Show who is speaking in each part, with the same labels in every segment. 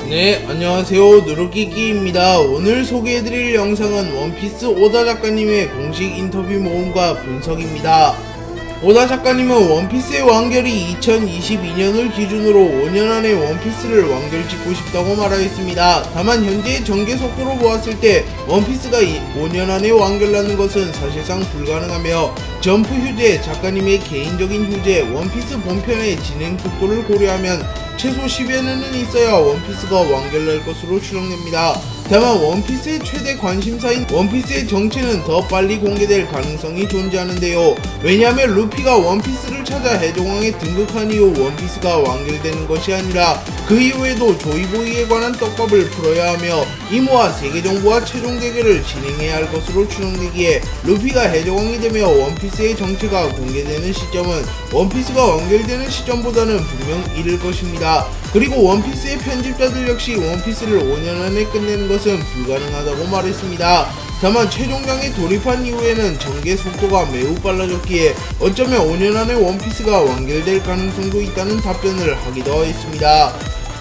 Speaker 1: 네, 안녕하세요. 누르끼끼입니다. 오늘 소개해드릴 영상은 원피스 오다 작가님의 공식 인터뷰 모음과 분석입니다. 오다 작가님은 원피스의 완결이 2022년을 기준으로 5년 안에 원피스를 완결짓고 싶다고 말하였습니다. 다만 현재의 전개 속도로 보았을 때 원피스가 5년 안에 완결나는 것은 사실상 불가능하며 점프 휴재, 작가님의 개인적인 휴재, 원피스 본편의 진행 속도를 고려하면 최소 10여 년은 있어야 원피스가 완결날 것으로 추정됩니다. 다만 원피스의 최대 관심사인 원피스의 정체는 더 빨리 공개될 가능성이 존재하는데요. 왜냐하면 루피가 원피스를 찾아 해적왕에 등극한 이후 원피스가 완결되는 것이 아니라 그 이후에도 조이보이에 관한 떡밥을 풀어야 하며 이모와 세계정부와 최종 대결을 진행해야 할 것으로 추정되기에 루피가 해적왕이 되며 원피스의 정체가 공개되는 시점은 원피스가 완결되는 시점보다는 분명 이를 것입니다. 그리고 원피스의 편집자들 역시 원피스를 5년 안에 끝내는 것은 불가능하다고 말했습니다. 다만 최종장에 돌입한 이후에는 전개 속도가 매우 빨라졌기에 어쩌면 5년 안에 원피스가 완결될 가능성도 있다는 답변을 하기도 했습니다.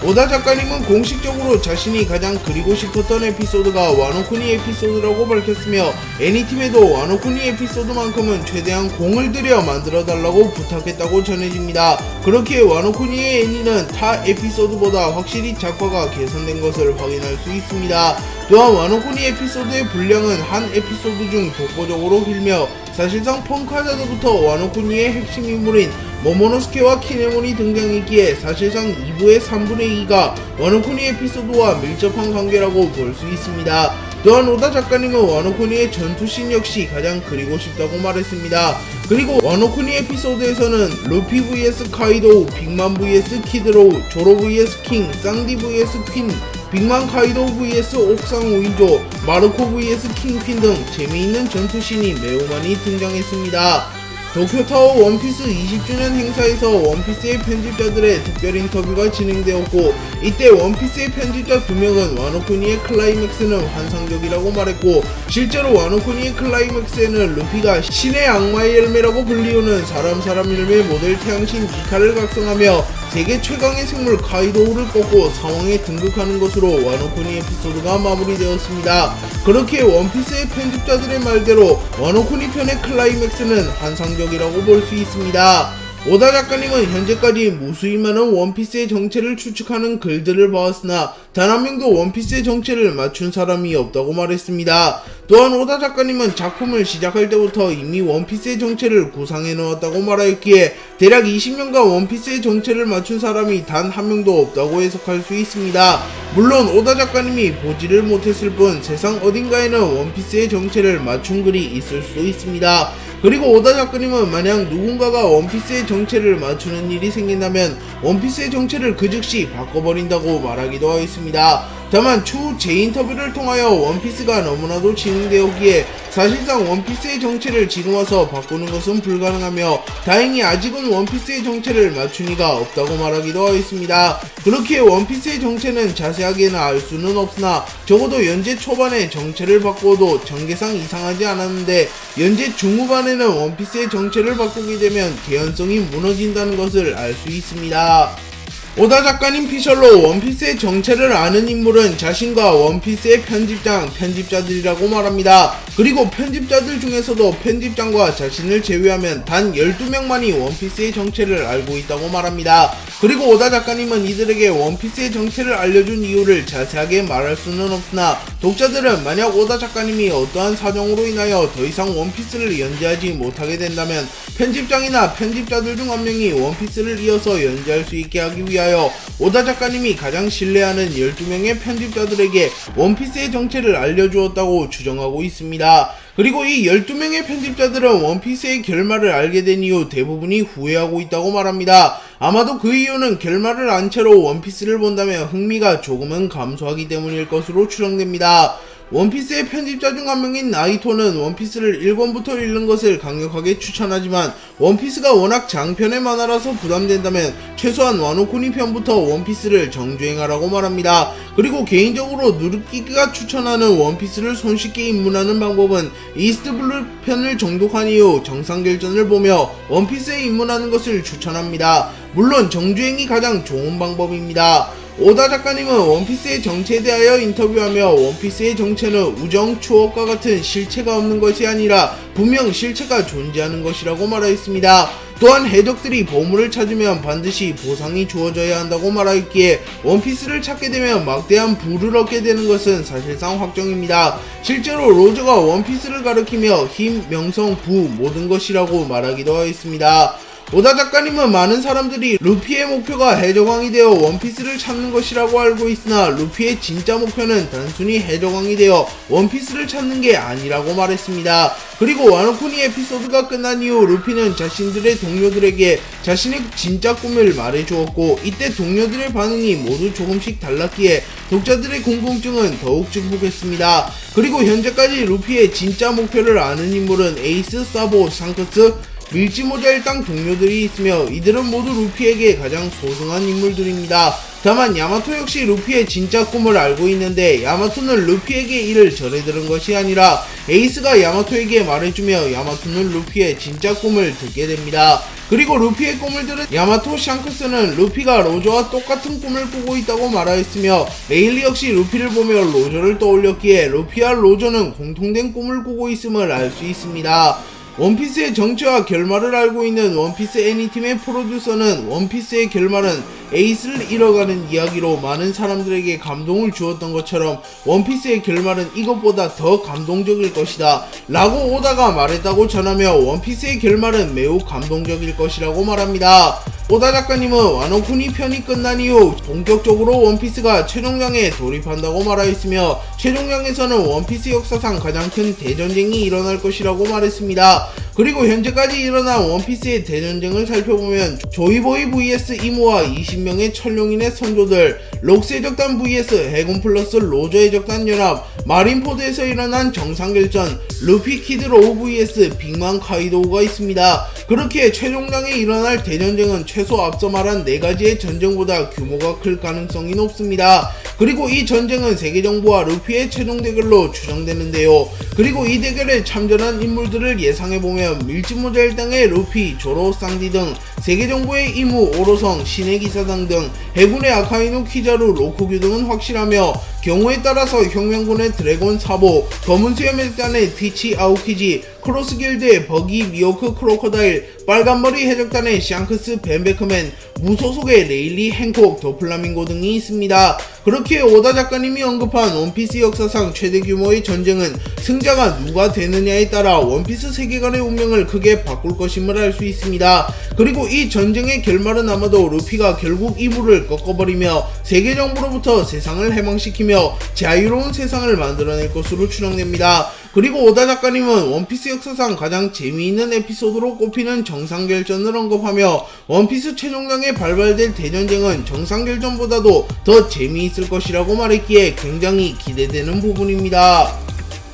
Speaker 1: 오다 작가님은 공식적으로 자신이 가장 그리고 싶었던 에피소드가 와노쿠니 에피소드라고 밝혔으며 애니팀에도 와노쿠니 에피소드만큼은 최대한 공을 들여 만들어달라고 부탁했다고 전해집니다. 그렇기에 와노쿠니의 애니는 타 에피소드보다 확실히 작화가 개선된 것을 확인할 수 있습니다. 또한 와노쿠니 에피소드의 분량은 한 에피소드 중 독보적으로 길며 사실상 펑카자드부터 와노쿠니의 핵심 인물인 모모노스케와 키네몬이 등장했기에 사실상 2부의 3분의 2가 와노쿠니 에피소드와 밀접한 관계라고 볼 수 있습니다. 또한 오다 작가님은 와노쿠니의 전투씬 역시 가장 그리고 싶다고 말했습니다. 그리고 와노쿠니 에피소드에서는 루피 vs 카이도우, 빅만 vs 키드로우, 조로 vs 킹, 쌍디 vs 퀸, 빅만 카이도우 vs 옥상 오인조, 마르코 vs 킹퀸 등 재미있는 전투씬이 매우 많이 등장했습니다. 도쿄타워 원피스 20주년 행사에서 원피스의 편집자들의 특별 인터뷰가 진행되었고 이때 원피스의 편집자 2명은 와노쿠니의 클라이맥스는 환상적이라고 말했고 실제로 와노쿠니의 클라이맥스에는 루피가 신의 악마의 열매라고 불리우는 사람 열매 모델 태양신 이카를 각성하며 세계 최강의 생물 카이도우를 꺾고 상황에 등극하는 것으로 와노쿠니 에피소드가 마무리되었습니다. 그렇게 원피스의 편집자들의 말대로 와노쿠니 편의 클라이맥스는 환상적이라고 볼 수 있습니다. 오다 작가님은 현재까지 무수히 많은 원피스의 정체를 추측하는 글들을 봐왔으나 단 한 명도 원피스의 정체를 맞춘 사람이 없다고 말했습니다. 또한 오다 작가님은 작품을 시작할 때부터 이미 원피스의 정체를 구상해 놓았다고 말하였기에 대략 20년간 원피스의 정체를 맞춘 사람이 단 한 명도 없다고 해석할 수 있습니다. 물론 오다 작가님이 보지를 못했을 뿐 세상 어딘가에는 원피스의 정체를 맞춘 글이 있을 수도 있습니다. 그리고 오다 작가님은 만약 누군가가 원피스의 정체를 맞추는 일이 생긴다면 원피스의 정체를 그 즉시 바꿔버린다고 말하기도 하였습니다. 다만 추후 재인터뷰를 통하여 원피스가 너무나도 진행되었기에 사실상 원피스의 정체를 지금 와서 바꾸는 것은 불가능하며 다행히 아직은 원피스의 정체를 맞춘 이가 없다고 말하기도 하였습니다. 그렇기에 원피스의 정체는 자세하게는 알 수는 없으나 적어도 연재 초반에 정체를 바꾸어도 전개상 이상하지 않았는데 연재 중후반에는 원피스의 정체를 바꾸게 되면 개연성이 무너진다는 것을 알 수 있습니다. 오다 작가님 피셜로 원피스의 정체를 아는 인물은 자신과 원피스의 편집자들이라고 말합니다. 그리고 편집자들 중에서도 편집장과 자신을 제외하면 단 12명만이 원피스의 정체를 알고 있다고 말합니다. 그리고 오다 작가님은 이들에게 원피스의 정체를 알려준 이유를 자세하게 말할 수는 없으나 독자들은 만약 오다 작가님이 어떠한 사정으로 인하여 더 이상 원피스를 연재하지 못하게 된다면 편집장이나 편집자들 중 한 명이 원피스를 이어서 연재할 수 있게 하기 위하여 오다 작가님이 가장 신뢰하는 12명의 편집자들에게 원피스의 정체를 알려주었다고 추정하고 있습니다. 그리고 이 12명의 편집자들은 원피스의 결말을 알게 된 이후 대부분이 후회하고 있다고 말합니다. 아마도 그 이유는 결말을 안 채로 원피스를 본다면 흥미가 조금은 감소하기 때문일 것으로 추정됩니다. 원피스의 편집자 중 한 명인 나이토는 원피스를 1권부터 읽는 것을 강력하게 추천하지만 원피스가 워낙 장편의 만화라서 부담된다면 최소한 와노쿠니 편부터 원피스를 정주행하라고 말합니다. 그리고 개인적으로 누르끼가 추천하는 원피스를 손쉽게 입문하는 방법은 이스트블루 편을 정독한 이후 정상결전을 보며 원피스에 입문하는 것을 추천합니다. 물론 정주행이 가장 좋은 방법입니다. 오다 작가님은 원피스의 정체에 대하여 인터뷰하며 원피스의 정체는 우정, 추억과 같은 실체가 없는 것이 아니라 분명 실체가 존재하는 것이라고 말하였습니다. 또한 해적들이 보물을 찾으면 반드시 보상이 주어져야 한다고 말하였기에 원피스를 찾게 되면 막대한 부를 얻게 되는 것은 사실상 확정입니다. 실제로 로저가 원피스를 가리키며 힘, 명성, 부 모든 것이라고 말하기도 하였습니다. 오다 작가님은 많은 사람들이 루피의 목표가 해적왕이 되어 원피스를 찾는 것이라고 알고 있으나 루피의 진짜 목표는 단순히 해적왕이 되어 원피스를 찾는 게 아니라고 말했습니다. 그리고 와노쿠니 에피소드가 끝난 이후 루피는 자신들의 동료들에게 자신의 진짜 꿈을 말해주었고 이때 동료들의 반응이 모두 조금씩 달랐기에 독자들의 궁금증은 더욱 증폭했습니다. 그리고 현재까지 루피의 진짜 목표를 아는 인물은 에이스, 사보, 샹크스, 밀지 모자 일당 동료들이 있으며 이들은 모두 루피에게 가장 소중한 인물들입니다. 다만 야마토 역시 루피의 진짜 꿈을 알고 있는데 야마토는 루피에게 이를 전해들은 것이 아니라 에이스가 야마토에게 말해주며 야마토는 루피의 진짜 꿈을 듣게 됩니다. 그리고 루피의 꿈을 들은 야마토, 샹크스는 루피가 로저와 똑같은 꿈을 꾸고 있다고 말하였으며 레일리 역시 루피를 보며 로저를 떠올렸기에 루피와 로저는 공통된 꿈을 꾸고 있음을 알 수 있습니다. 원피스의 정체와 결말을 알고 있는 원피스 애니팀의 프로듀서는 원피스의 결말은 에이스를 잃어가는 이야기로 많은 사람들에게 감동을 주었던 것처럼 원피스의 결말은 이것보다 더 감동적일 것이다 라고 오다가 말했다고 전하며 원피스의 결말은 매우 감동적일 것이라고 말합니다. 오다 작가님은 와노쿠니 편이 끝난 이후 본격적으로 원피스가 최종장에 돌입한다고 말하였으며 최종장에서는 원피스 역사상 가장 큰 대전쟁이 일어날 것이라고 말했습니다. 그리고 현재까지 일어난 원피스의 대전쟁을 살펴보면 조이보이 vs 이모와 20명의 천룡인의 선조들, 록스 해적단 vs 해군 플러스 로저 해적단 연합, 마린포드에서 일어난 정상결전, 루피 키드 로우 vs 빅맘 카이도우가 있습니다. 그렇게 최종장에 일어날 대전쟁은 최소 앞서 말한 4가지의 전쟁보다 규모가 클 가능성이 높습니다. 그리고 이 전쟁은 세계정부와 루피의 최종 대결로 추정되는데요. 그리고 이 대결에 참전한 인물들을 예상해보면 밀짚모자 일당의 루피, 조로, 쌍디 등 세계정부의 이무, 오로성, 신의 기사당 등 해군의 아카이누, 키자루, 로쿠규 등은 확실하며 경우에 따라서 혁명군의 드래곤 사보, 검은 수염 해적단의 티치 아오키지, 크로스길드의 버기, 미호크, 크로커다일, 빨간머리 해적단의 샹크스, 벤베크맨, 무소속의 레일리, 행콕, 더플라밍고 등이 있습니다. 그렇게 오다 작가님이 언급한 원피스 역사상 최대 규모의 전쟁은 승자가 누가 되느냐에 따라 원피스 세계관의 운명을 크게 바꿀 것임을 알 수 있습니다. 그리고 이 전쟁의 결말은 아마도 루피가 결국 이무를 꺾어버리며 세계정부로부터 세상을 해방시키며 자유로운 세상을 만들어낼 것으로 추정됩니다. 그리고 오다 작가님은 원피스 역사상 가장 재미있는 에피소드로 꼽히는 정상결전을 언급하며 원피스 최종장에 발발될 대전쟁은 정상결전보다도 더 재미있을 것이라고 말했기에 굉장히 기대되는 부분입니다.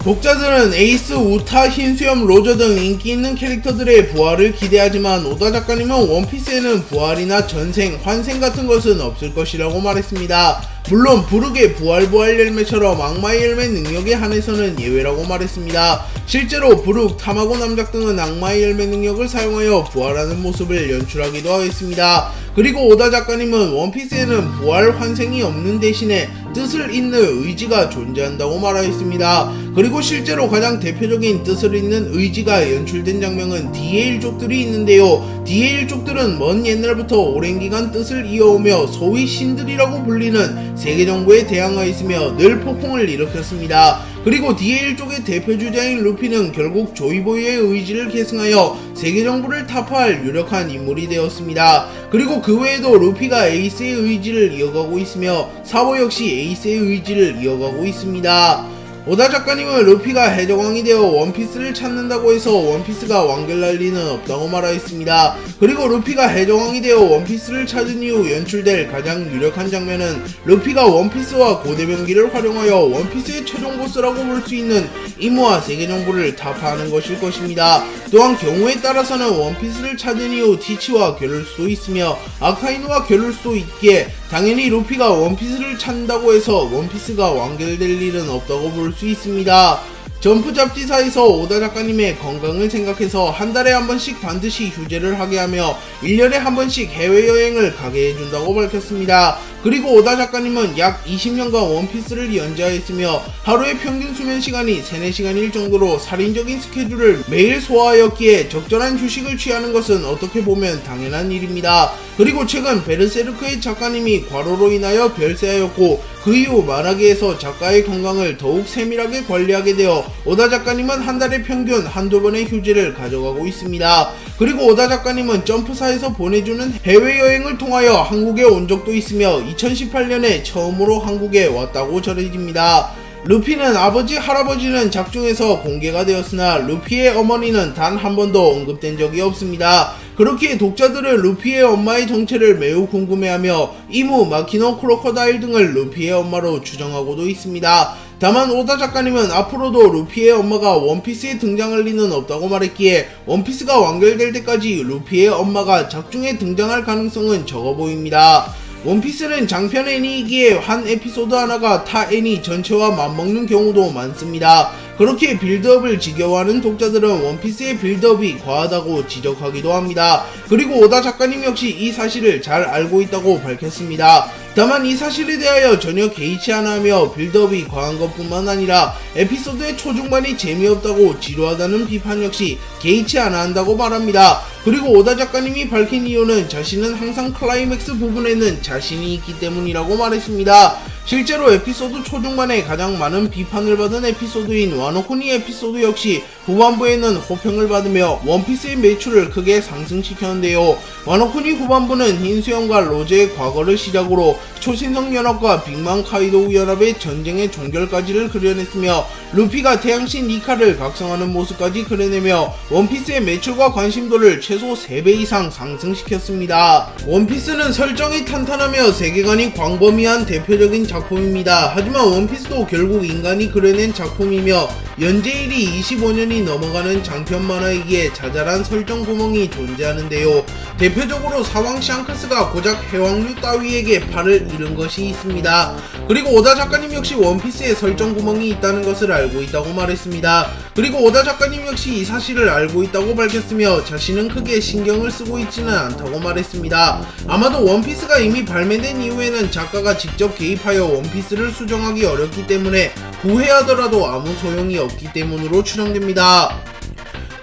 Speaker 1: 독자들은 에이스, 우타, 흰수염, 로저 등 인기 있는 캐릭터들의 부활을 기대하지만 오다 작가님은 원피스에는 부활이나 전생, 환생 같은 것은 없을 것이라고 말했습니다. 물론 부르의 부활 열매처럼 악마의 열매 능력에 한해서는 예외라고 말했습니다. 실제로 부룩, 타마고 남작 등은 악마의 열매 능력을 사용하여 부활하는 모습을 연출하기도 하였습니다. 그리고 오다 작가님은 원피스에는 부활, 환생이 없는 대신에 뜻을 잇는 의지가 존재한다고 말하였습니다. 그리고 실제로 가장 대표적인 뜻을 잇는 의지가 연출된 장면은 DA1족들이 있는데요. DA1족들은 먼 옛날부터 오랜 기간 뜻을 이어오며 소위 신들이라고 불리는 세계정부에 대항하였으며 늘 폭풍을 일으켰습니다. 그리고 DA1족의 대표 주자인 루피는 결국 조이보이의 의지를 계승하여 세계정부를 타파할 유력한 인물이 되었습니다. 그리고 그 외에도 루피가 에이스의 의지를 이어가고 있으며 사보 역시 에이스의 의지를 이어가고 있습니다. 오다 작가님은 루피가 해적왕이 되어 원피스를 찾는다고 해서 원피스가 완결날 리는 없다고 말하였습니다. 그리고 루피가 해적왕이 되어 원피스를 찾은 이후 연출될 가장 유력한 장면은 루피가 원피스와 고대병기를 활용하여 원피스의 최종 보스라고 볼 수 있는 이무와 세계정부를 타파하는 것일 것입니다. 또한 경우에 따라서는 원피스를 찾은 이후 티치와 겨룰 수도 있으며 아카이누와 겨룰 수도 있기에 당연히 루피가 원피스를 찾는다고 해서 원피스가 완결될 일은 없다고 볼 수 있습니다. 점프 잡지사에서 오다 작가님의 건강을 생각해서 한 달에 한 번씩 반드시 휴재를 하게 하며 1년에 한 번씩 해외여행을 가게 해준다고 밝혔습니다. 그리고 오다 작가님은 약 20년간 원피스를 연재하였으며 하루의 평균 수면 시간이 3-4시간일 정도로 살인적인 스케줄을 매일 소화하였기에 적절한 휴식을 취하는 것은 어떻게 보면 당연한 일입니다. 그리고 최근 베르세르크의 작가님이 과로로 인하여 별세하였고 그 이후 만화계에서 작가의 건강을 더욱 세밀하게 관리하게 되어 오다 작가님은 한 달에 평균 한두 번의 휴지를 가져가고 있습니다. 그리고 오다 작가님은 점프사에서 보내주는 해외여행을 통하여 한국에 온 적도 있으며 2018년에 처음으로 한국에 왔다고 전해집니다. 루피는 아버지, 할아버지는 작중에서 공개가 되었으나 루피의 어머니는 단 한 번도 언급된 적이 없습니다. 그렇기에 독자들은 루피의 엄마의 정체를 매우 궁금해하며 이무, 마키노, 크로커다일 등을 루피의 엄마로 추정하고도 있습니다. 다만 오다 작가님은 앞으로도 루피의 엄마가 원피스에 등장할 리는 없다고 말했기에 원피스가 완결될 때까지 루피의 엄마가 작중에 등장할 가능성은 적어 보입니다. 원피스는 장편 애니이기에 한 에피소드 하나가 타 애니 전체와 맞먹는 경우도 많습니다. 그렇게 빌드업을 지겨워하는 독자들은 원피스의 빌드업이 과하다고 지적하기도 합니다. 그리고 오다 작가님 역시 이 사실을 잘 알고 있다고 밝혔습니다. 다만 이 사실에 대하여 전혀 개의치 않으며 빌드업이 과한 것뿐만 아니라 에피소드의 초중반이 재미없다고 지루하다는 비판 역시 개의치 않아 한다고 말합니다. 그리고 오다 작가님이 밝힌 이유는 자신은 항상 클라이맥스 부분에는 자신이 있기 때문이라고 말했습니다. 실제로 에피소드 초중반에 가장 많은 비판을 받은 에피소드인 와노코니 에피소드 역시 후반부에는 호평을 받으며 원피스의 매출을 크게 상승시켰는데요. 와노코니 후반부는 흰수염과 로제의 과거를 시작으로 초신성 연합과 빅맘 카이도우 연합의 전쟁의 종결까지를 그려냈으며 루피가 태양신 니카를 각성하는 모습까지 그려내며 원피스의 매출과 관심도를 최소 3배 이상 상승시켰습니다. 원피스는 설정이 탄탄하며 세계관이 광범위한 대표적인 작품입니다. 하지만 원피스도 결국 인간이 그려낸 작품이며 연재일이 25년이 넘어가는 장편 만화이기에 자잘한 설정 구멍이 존재하는데요. 대표적으로 사왕 샹크스가 고작 해왕류 따위에게 팔을 잃은 것이 있습니다. 그리고 오다 작가님 역시 원피스에 설정 구멍이 있다는 것을 알고 있다고 말했습니다. 그리고 오다 작가님 역시 이 사실을 알고 있다고 밝혔으며 자신은 크게 신경을 쓰고 있지는 않다고 말했습니다. 아마도 원피스가 이미 발매된 이후에는 작가가 직접 개입하여 원피스를 수정하기 어렵기 때문에 후회하더라도 아무 소용이 없기 때문으로 추정됩니다.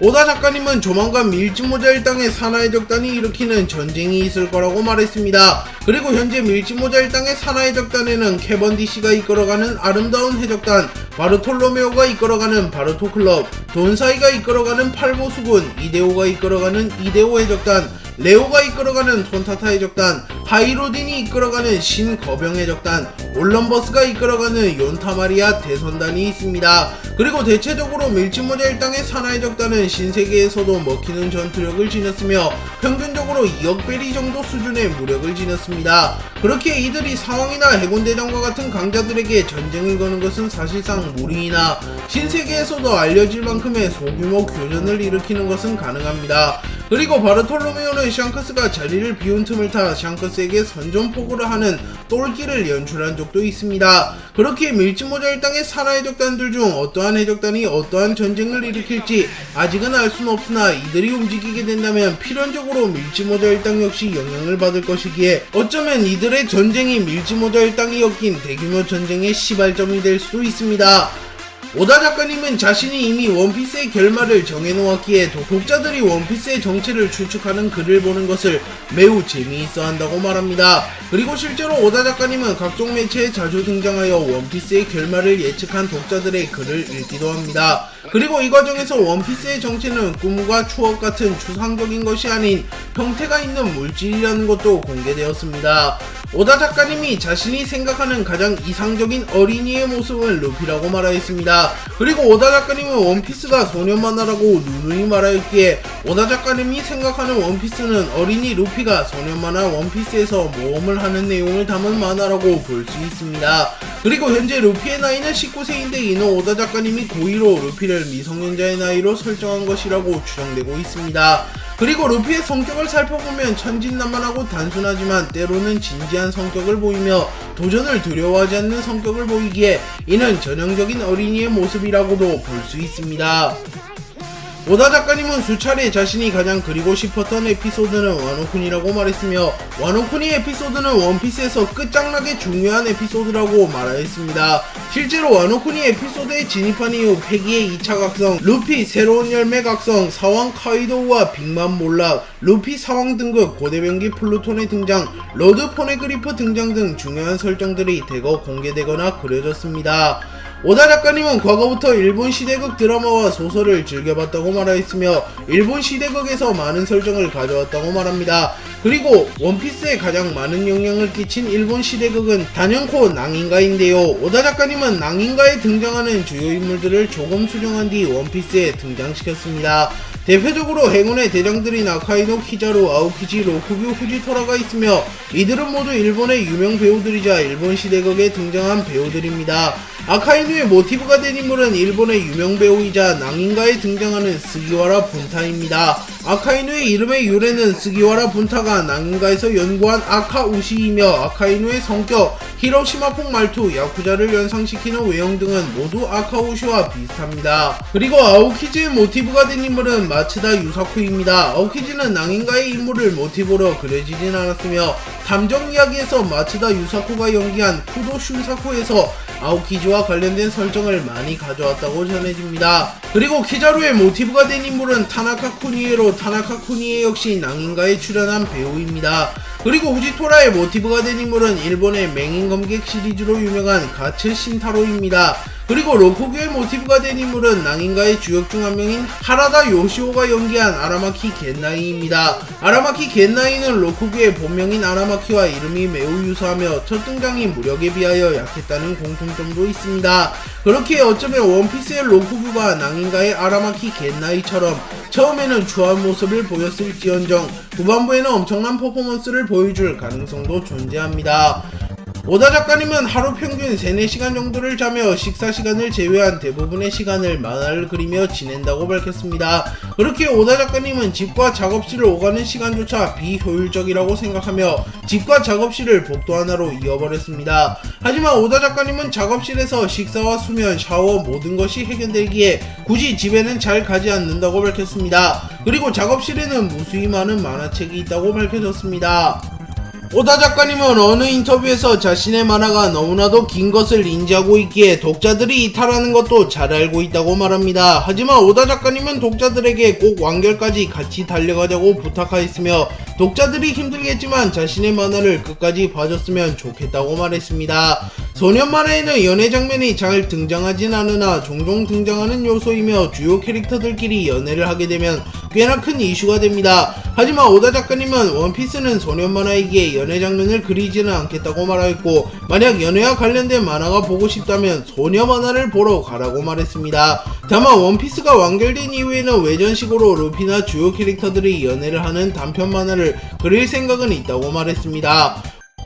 Speaker 1: 오다 작가님은 조만간 밀짚모자 일당의 사나이 적단이 일으키는 전쟁이 있을 거라고 말했습니다. 그리고 현재 밀짚모자 일당의 사나이 적단에는 캐번디시가 이끌어가는 아름다운 해적단, 바르톨로메오가 이끌어가는 바르토클럽, 돈사이가 이끌어가는 팔보수군, 이데오가 이끌어가는 이데오 해적단, 레오가 이끌어가는 톤타타 해적단, 하이로딘이 이끌어가는 신거병 해적단, 올럼버스가 이끌어가는 욘타마리아 대선단이 있습니다. 그리고 대체적으로 밀짚모자 일당의 사나이 적단은 신세계에서도 먹히는 전투력을 지녔으며 평균적으로 2억 베리 정도 수준의 무력을 지녔습니다. 그렇게 이들이 사왕이나 해군대장과 같은 강자들에게 전쟁을 거는 것은 사실상 무리이나 신세계에서도 알려질 만큼의 소규모 교전을 일으키는 것은 가능합니다. 그리고 바르톨로메오는 샹크스가 자리를 비운 틈을 타 샹크스에게 선전포고를 하는 똘끼를 연출한 적도 있습니다. 그렇게 밀짚모자 일당의 사나이 적단들 중 어떠한 해적단이 어떠한 전쟁을 일으킬지 아직은 알 수는 없으나 이들이 움직이게 된다면 필연적으로 밀짚모자 일당 역시 영향을 받을 것이기에 어쩌면 이들의 전쟁이 밀짚모자 일당이 엮인 대규모 전쟁의 시발점이 될 수도 있습니다. 오다 작가님은 자신이 이미 원피스의 결말을 정해놓았기에 독자들이 원피스의 정체를 추측하는 글을 보는 것을 매우 재미있어 한다고 말합니다. 그리고 실제로 오다 작가님은 각종 매체에 자주 등장하여 원피스의 결말을 예측한 독자들의 글을 읽기도 합니다. 그리고 이 과정에서 원피스의 정체는 꿈과 추억 같은 추상적인 것이 아닌 형태가 있는 물질이라는 것도 공개되었습니다. 오다 작가님이 자신이 생각하는 가장 이상적인 어린이의 모습은 루피라고 말하였습니다. 그리고 오다 작가님은 원피스가 소년 만화라고 누누이 말하였기에 오다 작가님이 생각하는 원피스는 어린이 루피가 소년 만화 원피스에서 모험을 하는 내용을 담은 만화라고 볼 수 있습니다. 그리고 현재 루피의 나이는 19세인데 이는 오다 작가님이 고의로 루피를 미성년자의 나이로 설정한 것이라고 추정되고 있습니다. 그리고 루피의 성격을 살펴보면 천진난만하고 단순하지만 때로는 진지한 성격을 보이며 도전을 두려워하지 않는 성격을 보이기에 이는 전형적인 어린이의 모습이라고도 볼 수 있습니다. 오다 작가님은 수차례 자신이 가장 그리고 싶었던 에피소드는 와노쿤이라고 말했으며 와노쿤이 에피소드는 원피스에서 끝장나게 중요한 에피소드라고 말하였습니다. 실제로 와노쿤이 에피소드에 진입한 이후 패기의 2차 각성, 루피 새로운 열매 각성, 사왕 카이도우와 빅맘 몰락, 루피 사왕 등급, 고대병기 플루톤의 등장, 로드 포네그리프 등장 등 중요한 설정들이 대거 공개되거나 그려졌습니다. 오다 작가님은 과거부터 일본 시대극 드라마와 소설을 즐겨봤다고 말하였으며 일본 시대극에서 많은 설정을 가져왔다고 말합니다. 그리고 원피스에 가장 많은 영향을 끼친 일본 시대극은 단연코 낭인가인데요. 오다 작가님은 낭인가에 등장하는 주요 인물들을 조금 수정한 뒤 원피스에 등장시켰습니다. 대표적으로 행운의 대장들인 아카이노, 키자루, 아오키지, 로쿠뷰, 후지토라가 있으며 이들은 모두 일본의 유명 배우들이자 일본 시대극에 등장한 배우들입니다. 아카이누의 모티브가 된 인물은 일본의 유명 배우이자 낭인가에 등장하는 스기와라 분타입니다. 아카이누의 이름의 유래는 스기와라 분타가 낭인가에서 연구한 아카우시이며 아카이누의 성격, 히로시마폭 말투, 야쿠자를 연상시키는 외형 등은 모두 아카우시와 비슷합니다. 그리고 아오키지의 모티브가 된 인물은 마츠다 유사쿠입니다. 아오키지는 낭인가의 인물을 모티브로 그려지진 않았으며 탐정 이야기에서 마츠다 유사쿠가 연기한 쿠도 슌사쿠에서 아오키지와 관련된 설정을 많이 가져왔다고 전해집니다. 그리고 키자루의 모티브가 된 인물은 타나카 쿠니에로 타나카 쿠니에 역시 낭인가에 출연한 배우입니다. 그리고 후지토라의 모티브가 된 인물은 일본의 맹인검객 시리즈로 유명한 가츠 신타로입니다. 그리고 로쿠교의 모티브가 된 인물은 낭인가의 주역 중 한 명인 하라다 요시오가 연기한 아라마키 겐나이입니다. 아라마키 겐나이는 로쿠교의 본명인 아라마키와 이름이 매우 유사하며 첫 등장이 무력에 비하여 약했다는 공통점도 있습니다. 그렇게 어쩌면 원피스의 로쿠교가 낭인가의 아라마키 겐나이처럼 처음에는 추한 모습을 보였을지언정 후반부에는 엄청난 퍼포먼스를 보여줄 가능성도 존재합니다. 오다 작가님은 하루 평균 3-4시간 정도를 자며 식사 시간을 제외한 대부분의 시간을 만화를 그리며 지낸다고 밝혔습니다. 그렇게 오다 작가님은 집과 작업실을 오가는 시간조차 비효율적이라고 생각하며 집과 작업실을 복도 하나로 이어버렸습니다. 하지만 오다 작가님은 작업실에서 식사와 수면, 샤워 모든 것이 해결되기에 굳이 집에는 잘 가지 않는다고 밝혔습니다. 그리고 작업실에는 무수히 많은 만화책이 있다고 밝혀졌습니다. 오다 작가님은 어느 인터뷰에서 자신의 만화가 너무나도 긴 것을 인지하고 있기에 독자들이 이탈하는 것도 잘 알고 있다고 말합니다. 하지만 오다 작가님은 독자들에게 꼭 완결까지 같이 달려가자고 부탁하였으며 독자들이 힘들겠지만 자신의 만화를 끝까지 봐줬으면 좋겠다고 말했습니다. 소년 만화에는 연애 장면이 잘 등장하진 않으나 종종 등장하는 요소이며 주요 캐릭터들끼리 연애를 하게 되면 꽤나 큰 이슈가 됩니다. 하지만 오다 작가님은 원피스는 소년 만화이기에 연애 장면을 그리지는 않겠다고 말하였고 만약 연애와 관련된 만화가 보고 싶다면 소녀 만화를 보러 가라고 말했습니다. 다만 원피스가 완결된 이후에는 외전식으로 루피나 주요 캐릭터들이 연애를 하는 단편 만화를 그릴 생각은 있다고 말했습니다.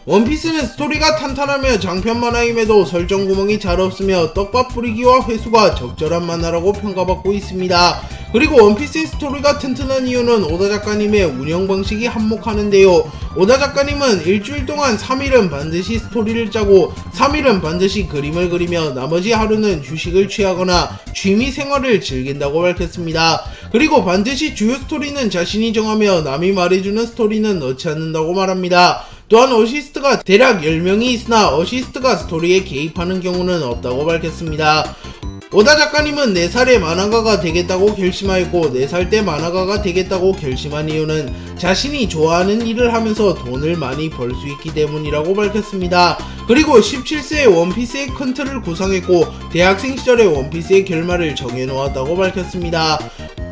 Speaker 1: 원피스는 스토리가 탄탄하며 장편 만화임에도 설정 구멍이 잘 없으며 떡밥 뿌리기와 회수가 적절한 만화라고 평가받고 있습니다. 그리고 원피스의 스토리가 튼튼한 이유는 오다 작가님의 운영 방식이 한몫하는데요. 오다 작가님은 일주일 동안 3일은 반드시 스토리를 짜고 3일은 반드시 그림을 그리며 나머지 하루는 휴식을 취하거나 취미 생활을 즐긴다고 밝혔습니다. 그리고 반드시 주요 스토리는 자신이 정하며 남이 말해주는 스토리는 넣지 않는다고 말합니다. 또한 어시스트가 대략 10명이 있으나 어시스트가 스토리에 개입하는 경우는 없다고 밝혔습니다. 오다 작가님은 4살에 만화가가 되겠다고 결심하였고 4살 때 만화가가 되겠다고 결심한 이유는 자신이 좋아하는 일을 하면서 돈을 많이 벌 수 있기 때문이라고 밝혔습니다. 그리고 17세에 원피스의 큰 틀을 구상했고 대학생 시절에 원피스의 결말을 정해놓았다고 밝혔습니다.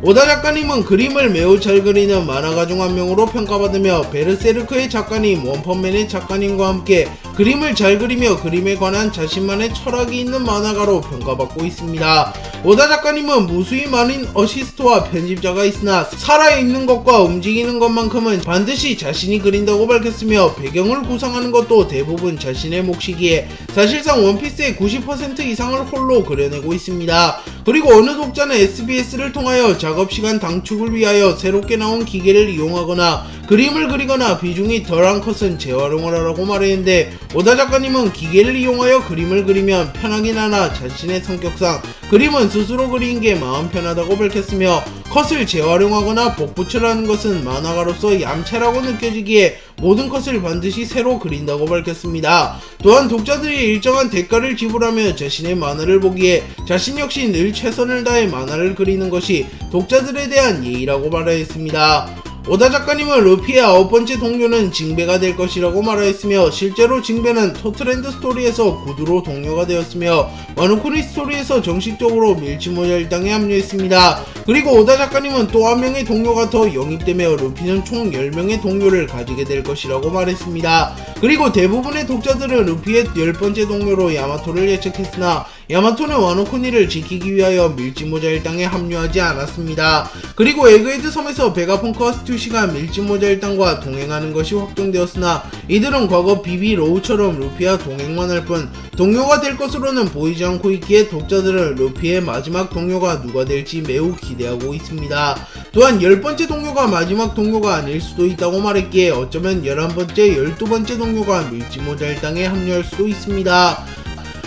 Speaker 1: 오다 작가님은 그림을 매우 잘 그리는 만화가 중 한 명으로 평가받으며 베르세르크의 작가님, 원펀맨의 작가님과 함께 그림을 잘 그리며 그림에 관한 자신만의 철학이 있는 만화가로 평가받고 있습니다. 오다 작가님은 무수히 많은 어시스트와 편집자가 있으나 살아있는 것과 움직이는 것만큼은 반드시 자신이 그린다고 밝혔으며 배경을 구상하는 것도 대부분 자신의 몫이기에 사실상 원피스의 90% 이상을 홀로 그려내고 있습니다. 그리고 어느 독자는 SBS를 통하여 작업시간 단축을 위하여 새롭게 나온 기계를 이용하거나 그림을 그리거나 비중이 덜한 컷은 재활용을 하라고 말했는데 오다 작가님은 기계를 이용하여 그림을 그리면 편하긴 하나 자신의 성격상 그림은 스스로 그리는 게 마음 편하다고 밝혔으며 컷을 재활용하거나 복붙이라는 것은 만화가로서 얌체라고 느껴지기에 모든 컷을 반드시 새로 그린다고 밝혔습니다. 또한 독자들이 일정한 대가를 지불하며 자신의 만화를 보기에 자신 역시 늘 최선을 다해 만화를 그리는 것이 독자들에 대한 예의라고 말하였습니다. 오다 작가님은 루피의 9번째 동료는 징베가 될 것이라고 말하였으며 실제로 징베는 토트랜드 스토리에서 구두로 동료가 되었으며 와노쿠니 스토리에서 정식적으로 밀치모자 일당에 합류했습니다. 그리고 오다 작가님은 또 한 명의 동료가 더 영입되며 루피는 총 10명의 동료를 가지게 될 것이라고 말했습니다. 그리고 대부분의 독자들은 루피의 10번째 동료로 야마토를 예측했으나 야마토는 와노쿠니를 지키기 위하여 밀짚모자 일당에 합류하지 않았습니다. 그리고 에그헤드 섬에서 베가펑크와 스튜시가 밀짚모자 일당과 동행하는 것이 확정되었으나 이들은 과거 비비 로우처럼 루피와 동행만 할 뿐 동료가 될 것으로는 보이지 않고 있기에 독자들은 루피의 마지막 동료가 누가 될지 매우 기대하고 있습니다. 또한 10번째 동료가 마지막 동료가 아닐 수도 있다고 말했기에 어쩌면 11번째, 12번째 동료가 밀짚모자 일당에 합류할 수도 있습니다.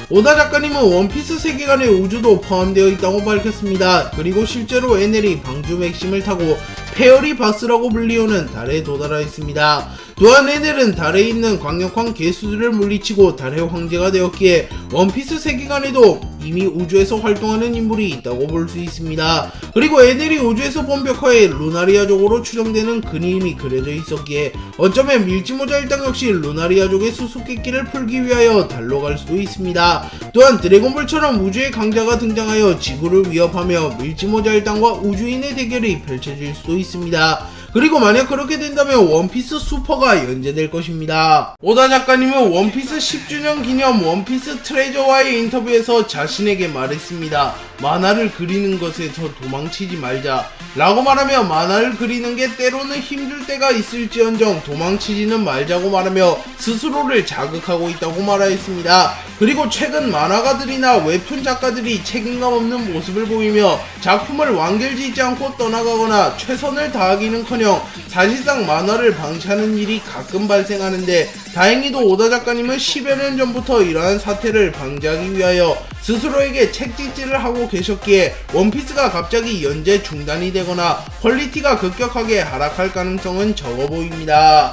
Speaker 1: 오다 작가님은 원피스 세계관의 우주도 포함되어 있다고 밝혔습니다. 그리고 실제로 에넬이 방주 맥심을 타고 페어리 바스라고 불리우는 달에 도달하였습니다. 또한 에넬은 달에 있는 강력한 괴수들을 물리치고 달의 황제가 되었기에 원피스 세계관에도 이미 우주에서 활동하는 인물이 있다고 볼 수 있습니다. 그리고 에넬이 우주에서 본 벽화에 루나리아족으로 추정되는 그림이 그려져 있었기에 어쩌면 밀짚모자 일당 역시 루나리아족의 수수께끼를 풀기 위하여 달로 갈 수도 있습니다. 또한 드래곤볼처럼 우주의 강자가 등장하여 지구를 위협하며 밀짚모자 일당과 우주인의 대결이 펼쳐질 수도 있습니다. 그리고 만약 그렇게 된다면 원피스 슈퍼가 연재될 것입니다. 오다 작가님은 원피스 10주년 기념 원피스 트레저와의 인터뷰에서 자신에게 말했습니다. 만화를 그리는 것에서 도망치지 말자 라고 말하며 만화를 그리는 게 때로는 힘들 때가 있을지언정 도망치지는 말자고 말하며 스스로를 자극하고 있다고 말하였습니다. 그리고 최근 만화가들이나 웹툰 작가들이 책임감 없는 모습을 보이며 작품을 완결짓지 않고 떠나가거나 최선을 다하기는커녕 사실상 만화를 방치하는 일이 가끔 발생하는데 다행히도 오다 작가님은 10여 년 전부터 이러한 사태를 방지하기 위하여 스스로에게 책짓질을 하고 계셨기에 원피스가 갑자기 연재 중단이 되거나 퀄리티가 급격하게 하락할 가능성은 적어 보입니다.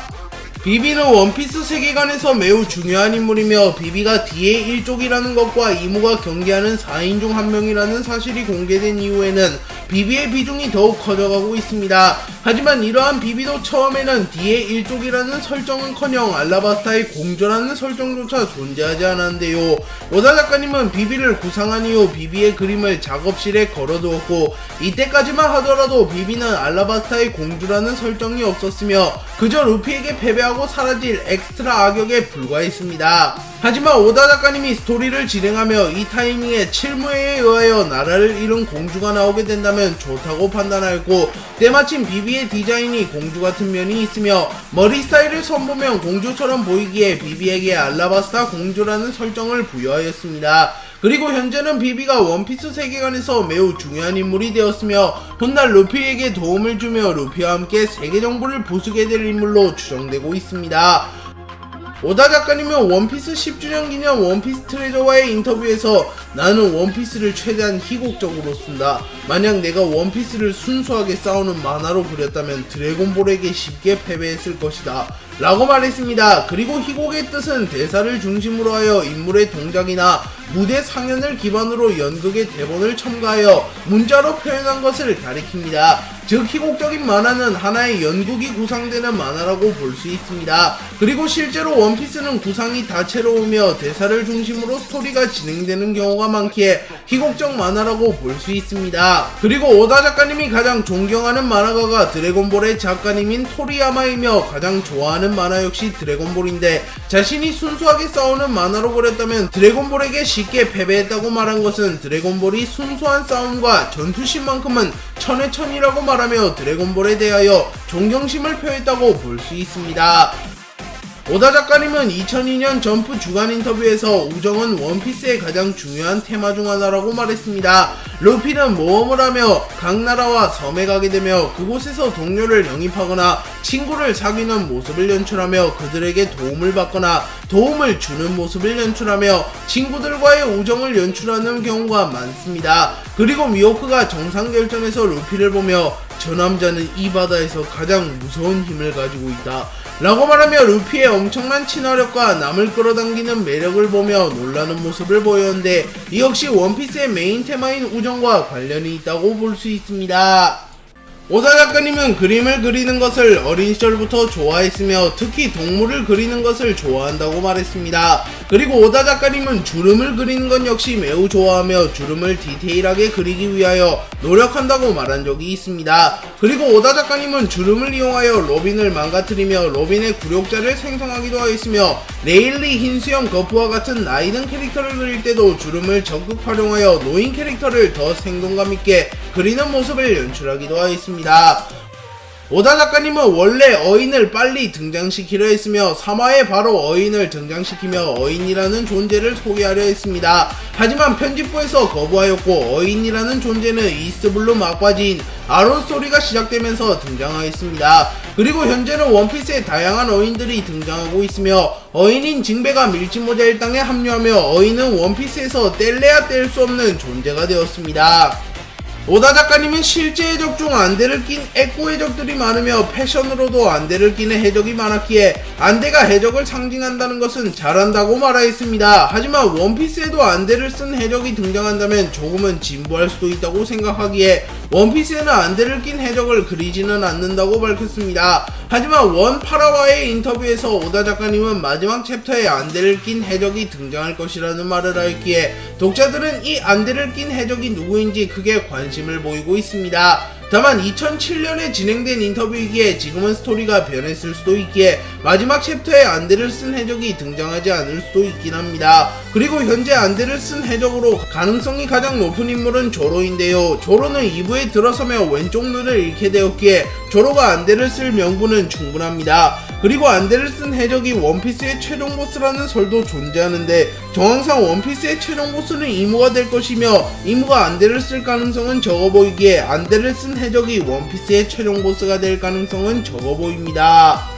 Speaker 1: 비비는 원피스 세계관에서 매우 중요한 인물이며 비비가 D의 일족이라는 것과 이모가 경계하는 4인 중 한 명이라는 사실이 공개된 이후에는 비비의 비중이 더욱 커져가고 있습니다. 하지만 이러한 비비도 처음에는 D의 일족이라는 설정은커녕 알라바스타의 공주라는 설정조차 존재하지 않았는데요. 오다 작가님은 비비를 구상한 이후 비비의 그림을 작업실에 걸어두었고 이때까지만 하더라도 비비는 알라바스타의 공주라는 설정이 없었으며 그저 루피에게 패배하고 사라질 엑스트라 악역에 불과했습니다. 하지만 오다 작가님이 스토리를 진행하며 이 타이밍에 칠무에에 의하여 나라를 잃은 공주가 나오게 된다면 좋다고 판단하였고 때마침 비비의 디자인이 공주 같은 면이 있으며 머리 스타일을 선보면 공주처럼 보이기에 비비에게 알라바스타 공주라는 설정을 부여하였습니다. 그리고 현재는 비비가 원피스 세계관에서 매우 중요한 인물이 되었으며 훗날 루피에게 도움을 주며 루피와 함께 세계 정보를 부수게 될 인물로 추정되고 있습니다. 오다 작가님은 원피스 10주년 기념 원피스 트레저와의 인터뷰에서 나는 원피스를 최대한 희곡적으로 쓴다. 만약 내가 원피스를 순수하게 싸우는 만화로 그렸다면 드래곤볼에게 쉽게 패배했을 것이다 라고 말했습니다. 그리고 희곡의 뜻은 대사를 중심으로 하여 인물의 동작이나 무대 상연을 기반으로 연극의 대본을 첨가하여 문자로 표현한 것을 가리킵니다. 즉 희곡적인 만화는 하나의 연극이 구상되는 만화라고 볼 수 있습니다. 그리고 실제로 원피스는 구상이 다채로우며 대사를 중심으로 스토리가 진행되는 경우가 많기에 희곡적 만화라고 볼 수 있습니다. 그리고 오다 작가님이 가장 존경하는 만화가가 드래곤볼의 작가님인 토리야마이며 가장 좋아하는 만화 역시 드래곤볼인데 자신이 순수하게 싸우는 만화로 그렸다면 드래곤볼에게 쉽게 패배했다고 말한 것은 드래곤볼이 순수한 싸움과 전투신만큼은 천회천이라고 말하며 드래곤볼에 대하여 존경심을 표했다고 볼 수 있습니다. 오다 작가님은 2002년 점프 주간 인터뷰에서 우정은 원피스의 가장 중요한 테마 중 하나라고 말했습니다. 루피는 모험을 하며 각 나라와 섬에 가게 되며 그곳에서 동료를 영입하거나 친구를 사귀는 모습을 연출하며 그들에게 도움을 받거나 도움을 주는 모습을 연출하며 친구들과의 우정을 연출하는 경우가 많습니다. 그리고 미호크가 정상결전에서 루피를 보며 저 남자는 이 바다에서 가장 무서운 힘을 가지고 있다 라고 말하며 루피의 엄청난 친화력과 남을 끌어당기는 매력을 보며 놀라는 모습을 보였는데 이 역시 원피스의 메인 테마인 우정과 관련이 있다고 볼 수 있습니다. 오다 작가님은 그림을 그리는 것을 어린 시절부터 좋아했으며 특히 동물을 그리는 것을 좋아한다고 말했습니다. 그리고 오다 작가님은 주름을 그리는 것 역시 매우 좋아하며 주름을 디테일하게 그리기 위하여 노력한다고 말한 적이 있습니다. 그리고 오다 작가님은 주름을 이용하여 로빈을 망가뜨리며 로빈의 굴욕자를 생성하기도 하였으며 레일리, 흰수염, 거프와 같은 나이든 캐릭터를 그릴 때도 주름을 적극 활용하여 노인 캐릭터를 더 생동감 있게 그리는 모습을 연출하기도 하였습니다. 오다 작가님은 원래 어인을 빨리 등장시키려 했으며 3화에 바로 어인을 등장시키며 어인이라는 존재를 소개하려 했습니다. 하지만 편집부에서 거부하였고 어인이라는 존재는 이스트블루 막바지인 아론 스토리가 시작되면서 등장하였습니다. 그리고 현재는 원피스에 다양한 어인들이 등장하고 있으며 어인인 징베가 밀짚모자 일당에 합류하며 어인은 원피스에서 뗄래야 뗄 수 없는 존재가 되었습니다. 오다 작가님은 실제 해적 중 안대를 낀 에코 해적들이 많으며 패션으로도 안대를 끼는 해적이 많았기에 안대가 해적을 상징한다는 것은 잘한다고 말하였습니다. 하지만 원피스에도 안대를 쓴 해적이 등장한다면 조금은 진부할 수도 있다고 생각하기에 원피스에는 안대를 낀 해적을 그리지는 않는다고 밝혔습니다. 하지만 원 8화와의 인터뷰에서 오다 작가님은 마지막 챕터에 안대를 낀 해적이 등장할 것이라는 말을 하였기에 독자들은 이 안대를 낀 해적이 누구인지 크게 관심을 보이고 있습니다. 다만 2007년에 진행된 인터뷰이기에 지금은 스토리가 변했을 수도 있기에 마지막 챕터에 안대를 쓴 해적이 등장하지 않을 수도 있긴 합니다. 그리고 현재 안대를 쓴 해적으로 가능성이 가장 높은 인물은 조로인데요. 조로는 2부에 들어서며 왼쪽 눈을 잃게 되었기에 조로가 안대를 쓸 명분은 충분합니다. 그리고 안대를 쓴 해적이 원피스의 최종 보스라는 설도 존재하는데 정황상 원피스의 최종 보스는 이무가 될 것이며 이무가 안대를 쓸 가능성은 적어 보이기에 안대를 쓴 해적이 원피스의 최종 보스가 될 가능성은 적어 보입니다.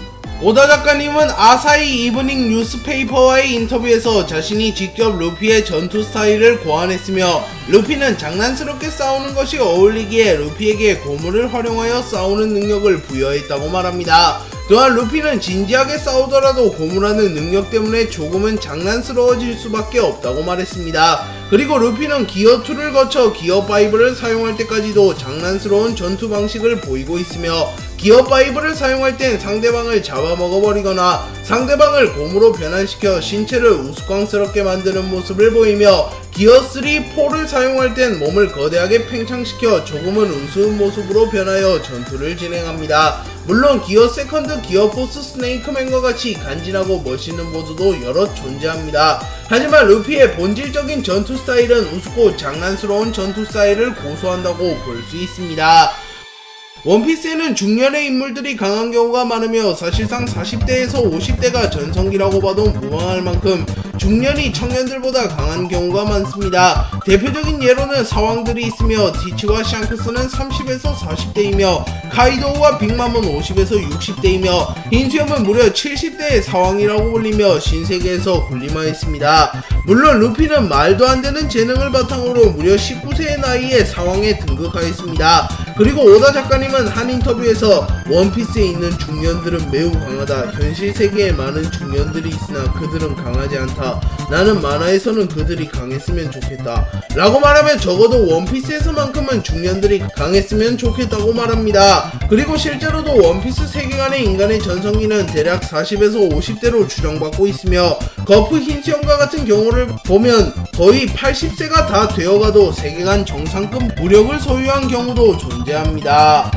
Speaker 1: 오다 작가님은 아사히 이브닝 뉴스페이퍼와의 인터뷰에서 자신이 직접 루피의 전투 스타일을 고안했으며 루피는 장난스럽게 싸우는 것이 어울리기에 루피에게 고무를 활용하여 싸우는 능력을 부여했다고 말합니다. 또한 루피는 진지하게 싸우더라도 고무라는 능력 때문에 조금은 장난스러워질 수밖에 없다고 말했습니다. 그리고 루피는 기어2를 거쳐 기어5를 사용할 때까지도 장난스러운 전투 방식을 보이고 있으며 기어5를 사용할 땐 상대방을 잡아먹어버리거나 상대방을 곰으로 변환시켜 신체를 우스꽝스럽게 만드는 모습을 보이며 기어3, 4를 사용할 땐 몸을 거대하게 팽창시켜 조금은 우스운 모습으로 변하여 전투를 진행합니다. 물론 기어 세컨드, 기어 포스, 스네이크맨과 같이 간지나고 멋있는 모드도 여럿 존재합니다. 하지만 루피의 본질적인 전투 스타일은 우습고 장난스러운 전투 스타일을 고수한다고 볼 수 있습니다. 원피스에는 중년의 인물들이 강한 경우가 많으며 사실상 40대에서 50대가 전성기라고 봐도 무방할 만큼 중년이 청년들보다 강한 경우가 많습니다. 대표적인 예로는 사왕들이 있으며 티치와 샹크스는 30에서 40대이며 카이도우와 빅맘은 50에서 60대이며 흰수염은 무려 70대의 사왕이라고 불리며 신세계에서 군림하였습니다. 물론 루피는 말도 안 되는 재능을 바탕으로 무려 19세의 나이에 사왕에 등극하였습니다. 그리고 오다 작가님은 한 인터뷰에서 원피스에 있는 중년들은 매우 강하다. 현실 세계에 많은 중년들이 있으나 그들은 강하지 않다. 나는 만화에서는 그들이 강했으면 좋겠다. 라고 말하며 적어도 원피스에서만큼은 중년들이 강했으면 좋겠다고 말합니다. 그리고 실제로도 원피스 세계관의 인간의 전성기는 대략 40에서 50대로 추정받고 있으며 거프 흰수염과 같은 경우를 보면 거의 80세가 다 되어가도 세계관 정상급 무력을 소유한 경우도 존재합니다.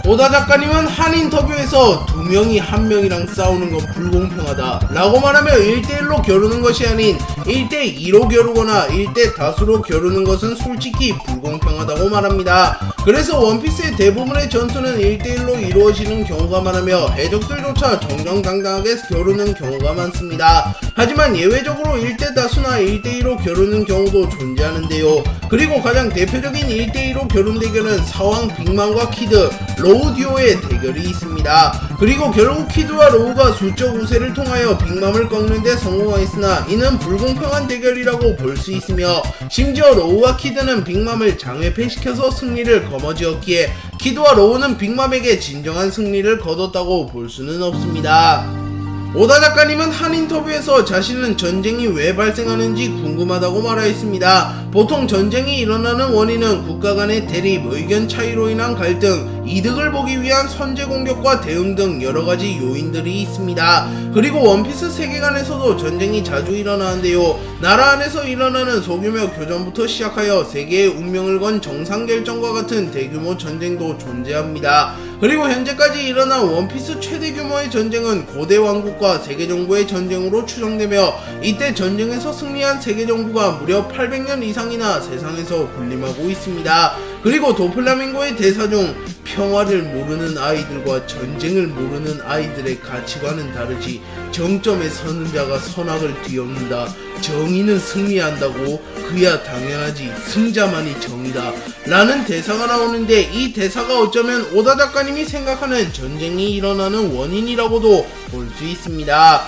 Speaker 1: 오다 작가님은 한 인터뷰에서 두 명이 한 명이랑 싸우는 건 불공평하다 라고 말하며 1대1로 겨루는 것이 아닌 1대2로 겨루거나 1대 다수로 겨루는 것은 솔직히 불공평하다고 말합니다. 그래서 원피스의 대부분의 전투는 1대1로 이루어지는 경우가 많으며 해적들조차 정정당당하게 겨루는 경우가 많습니다. 하지만 예외적으로 1대 다수나 1대2로 겨루는 경우도 존재하는데요. 그리고 가장 대표적인 1대2로 겨룬 대결은 사왕 빅맘과 키드, 로우 듀오의 대결이 있습니다. 그리고 결국 키드와 로우가 수적 우세를 통하여 빅맘을 꺾는 데 성공하였으나 이는 불공평한 대결이라고 볼 수 있으며, 심지어 로우와 키드는 빅맘을 장회패시켜서 승리를 거머쥐었기에 키드와 로우는 빅맘에게 진정한 승리를 거뒀다고 볼 수는 없습니다. 오다 작가님은 한 인터뷰에서 자신은 전쟁이 왜 발생하는지 궁금하다고 말하였습니다. 보통 전쟁이 일어나는 원인은 국가 간의 대립, 의견 차이로 인한 갈등, 이득을 보기 위한 선제 공격과 대응 등 여러가지 요인들이 있습니다. 그리고 원피스 세계관에서도 전쟁이 자주 일어나는데요. 나라 안에서 일어나는 소규모 교전부터 시작하여 세계의 운명을 건 정상결전과 같은 대규모 전쟁도 존재합니다. 그리고 현재까지 일어난 원피스 최대 규모의 전쟁은 고대 왕국과 세계정부의 전쟁으로 추정되며, 이때 전쟁에서 승리한 세계정부가 무려 800년 이상이나 세상에서 군림하고 있습니다. 그리고 도플라밍고의 대사 중 평화를 모르는 아이들과 전쟁을 모르는 아이들의 가치관은 다르지, 정점에 서는 자가 선악을 뒤엎는다. 정의는 승리한다고. 그야 당연하지. 승자만이 정이다. 라는 대사가 나오는데, 이 대사가 어쩌면 오다 작가님이 생각하는 전쟁이 일어나는 원인이라고도 볼 수 있습니다.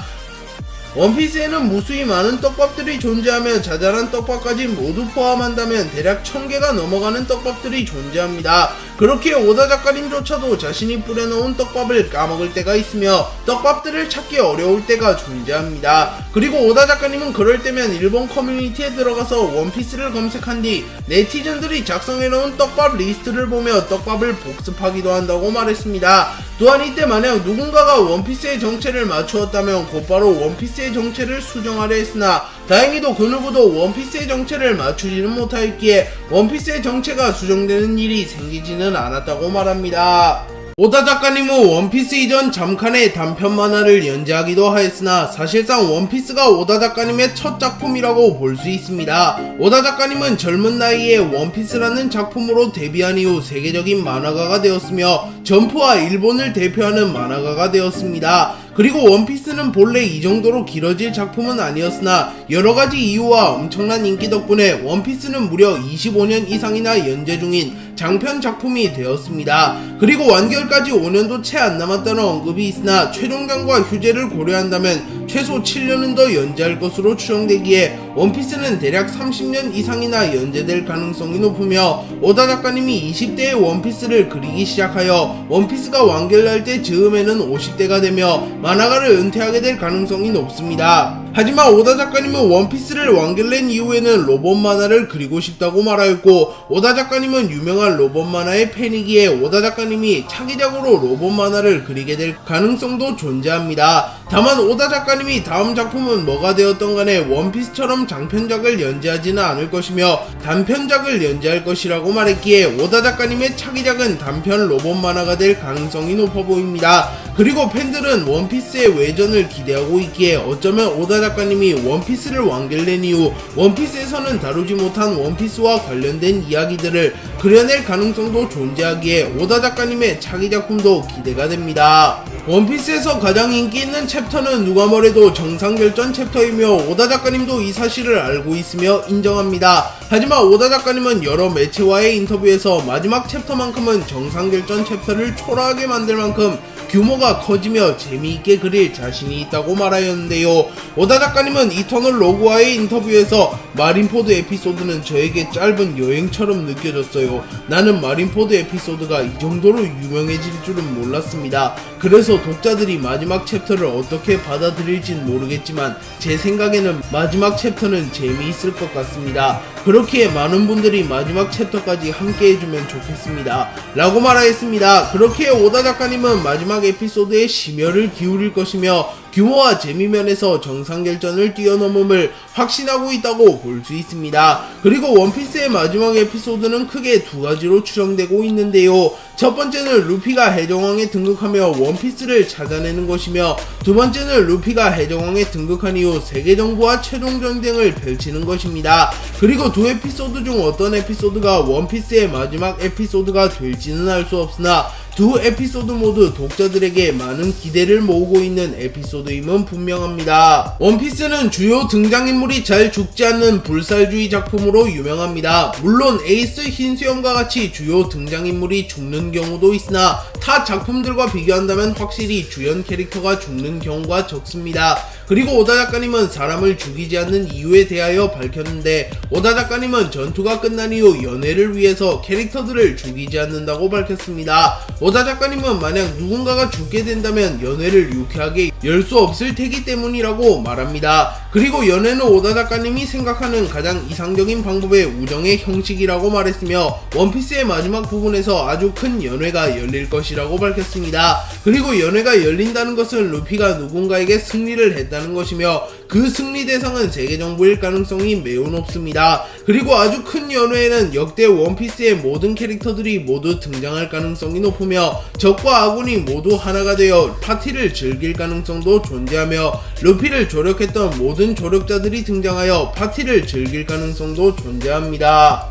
Speaker 1: 원피스에는 무수히 많은 떡밥들이 존재하며 자잘한 떡밥까지 모두 포함한다면 대략 1000개가 넘어가는 떡밥들이 존재합니다. 그렇게 오다 작가님조차도 자신이 뿌려놓은 떡밥을 까먹을 때가 있으며 떡밥들을 찾기 어려울 때가 존재합니다. 그리고 오다 작가님은 그럴 때면 일본 커뮤니티에 들어가서 원피스를 검색한 뒤 네티즌들이 작성해놓은 떡밥 리스트를 보며 떡밥을 복습하기도 한다고 말했습니다. 또한 이때 만약 누군가가 원피스의 정체를 맞추었다면 곧바로 원피스의 정체를 수정하려 했으나, 다행히도 그 누구도 원피스의 정체를 맞추지는 못하였기에 원피스의 정체가 수정되는 일이 생기지는 않았다고 말합니다. 오다 작가님은 원피스 이전 잠칸의 단편 만화를 연재하기도 하였으나 사실상 원피스가 오다 작가님의 첫 작품이라고 볼 수 있습니다. 오다 작가님은 젊은 나이에 원피스라는 작품으로 데뷔한 이후 세계적인 만화가가 되었으며 점프와 일본을 대표하는 만화가가 되었습니다. 그리고 원피스는 본래 이 정도로 길어질 작품은 아니었으나 여러가지 이유와 엄청난 인기 덕분에 원피스는 무려 25년 이상이나 연재 중인 장편 작품이 되었습니다. 그리고 완결까지 5년도 채 안 남았다는 언급이 있으나 최종장과 휴재를 고려한다면 최소 7년은 더 연재할 것으로 추정되기에 원피스는 대략 30년 이상이나 연재될 가능성이 높으며, 오다 작가님이 20대에 원피스를 그리기 시작하여 원피스가 완결날 때 즈음에는 50대가 되며 만화가를 은퇴하게 될 가능성이 높습니다. 하지만 오다 작가님은 원피스를 완결낸 이후에는 로봇 만화를 그리고 싶다고 말하였고, 오다 작가님은 유명한 로봇 만화의 팬이기에 오다 작가님이 차기작으로 로봇 만화를 그리게 될 가능성도 존재합니다. 다만 오다 작가님이 다음 작품은 뭐가 되었던 간에 원피스처럼 장편작을 연재하지는 않을 것이며 단편작을 연재할 것이라고 말했기에 오다 작가님의 차기작은 단편 로봇 만화가 될 가능성이 높아 보입니다. 그리고 팬들은 원피스의 외전을 기대하고 있기에 어쩌면 오다 작가님이 원피스를 완결낸 이후 원피스에서는 다루지 못한 원피스와 관련된 이야기들을 그려낼 가능성도 존재하기에 오다 작가님의 차기 작품도 기대가 됩니다. 원피스에서 가장 인기 있는 챕터는 누가 뭐래도 정상결전 챕터이며 오다 작가님도 이 사실을 알고 있으며 인정합니다. 하지만 오다 작가님은 여러 매체와의 인터뷰에서 마지막 챕터만큼은 정상결전 챕터를 초라하게 만들 만큼 규모가 커지며 재미있게 그릴 자신이 있다고 말하였는데요. 오다 작가님은 이터널 로그와의 인터뷰에서 마린포드 에피소드는 저에게 짧은 여행처럼 느껴졌어요. 나는 마린포드 에피소드가 이 정도로 유명해질 줄은 몰랐습니다. 그래서 독자들이 마지막 챕터를 어떻게 받아들일진 모르겠지만 제 생각에는 마지막 챕터는 재미있을 것 같습니다. 그렇기에 많은 분들이 마지막 챕터까지 함께 해주면 좋겠습니다. 라고 말하였습니다. 그렇기에 오다 작가님은 마지막 마지막 에피소드에 심혈을 기울일 것이며 규모와 재미면에서 정상결전을 뛰어넘음을 확신하고 있다고 볼 수 있습니다. 그리고 원피스의 마지막 에피소드는 크게 두 가지로 추정되고 있는데요. 첫 번째는 루피가 해적왕에 등극하며 원피스를 찾아내는 것이며, 두 번째는 루피가 해적왕에 등극한 이후 세계정부와 최종 전쟁을 펼치는 것입니다. 그리고 두 에피소드 중 어떤 에피소드가 원피스의 마지막 에피소드가 될지는 알 수 없으나 두 에피소드 모두 독자들에게 많은 기대를 모으고 있는 에피소드임은 분명합니다. 원피스는 주요 등장인물이 잘 죽지 않는 불살주의 작품으로 유명합니다. 물론 에이스 흰수염과 같이 주요 등장인물이 죽는 경우도 있으나 타 작품들과 비교한다면 확실히 주연 캐릭터가 죽는 경우가 적습니다. 그리고 오다 작가님은 사람을 죽이지 않는 이유에 대하여 밝혔는데, 오다 작가님은 전투가 끝난 이후 연애를 위해서 캐릭터들을 죽이지 않는다고 밝혔습니다. 오다 작가님은 만약 누군가가 죽게 된다면 연애를 유쾌하게 열 수 없을 테기 때문이라고 말합니다. 그리고 연애는 오다 작가님이 생각하는 가장 이상적인 방법의 우정의 형식이라고 말했으며, 원피스의 마지막 부분에서 아주 큰 연회가 열릴 것이라고 밝혔습니다. 그리고 연회가 열린다는 것은 루피가 누군가에게 승리를 했다는 것이며, 그 승리 대상은 세계정부일 가능성이 매우 높습니다. 그리고 아주 큰 연회에는 역대 원피스의 모든 캐릭터들이 모두 등장할 가능성이 높으며, 적과 아군이 모두 하나가 되어 파티를 즐길 가능성도 존재하며, 루피를 조력했던 모든 조력자들이 등장하여 파티를 즐길 가능성도 존재합니다.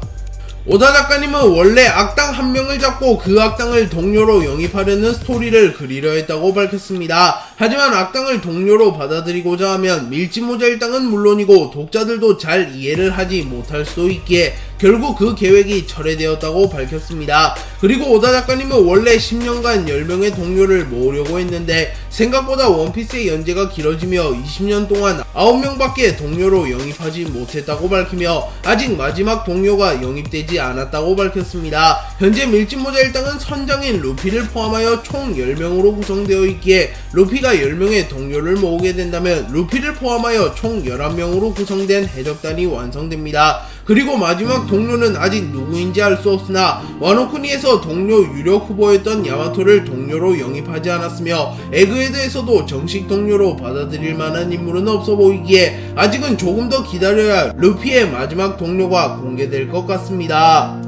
Speaker 1: 오다 작가님은 원래 악당 한 명을 잡고 그 악당을 동료로 영입하려는 스토리를 그리려 했다고 밝혔습니다. 하지만 악당을 동료로 받아들이고자 하면 밀짚모자 일당은 물론이고 독자들도 잘 이해를 하지 못할 수도 있기에 결국 그 계획이 철회되었다고 밝혔습니다. 그리고 오다 작가님은 원래 10년간 10명의 동료를 모으려고 했는데 생각보다 원피스의 연재가 길어지며 20년 동안 9명밖에 동료로 영입하지 못했다고 밝히며 아직 마지막 동료가 영입되지 않았다고 밝혔습니다. 현재 밀짚모자 일당은 선장인 루피를 포함하여 총 10명으로 구성되어 있기에 루피가 10명의 동료를 모으게 된다면 루피를 포함하여 총 11명으로 구성된 해적단이 완성됩니다. 그리고 마지막 동료는 아직 누구인지 알 수 없으나 와노쿠니에서 동료 유력 후보였던 야마토를 동료로 영입하지 않았으며 에그헤드에서도 정식 동료로 받아들일 만한 인물은 없어 보이기에 아직은 조금 더 기다려야 루피의 마지막 동료가 공개될 것 같습니다.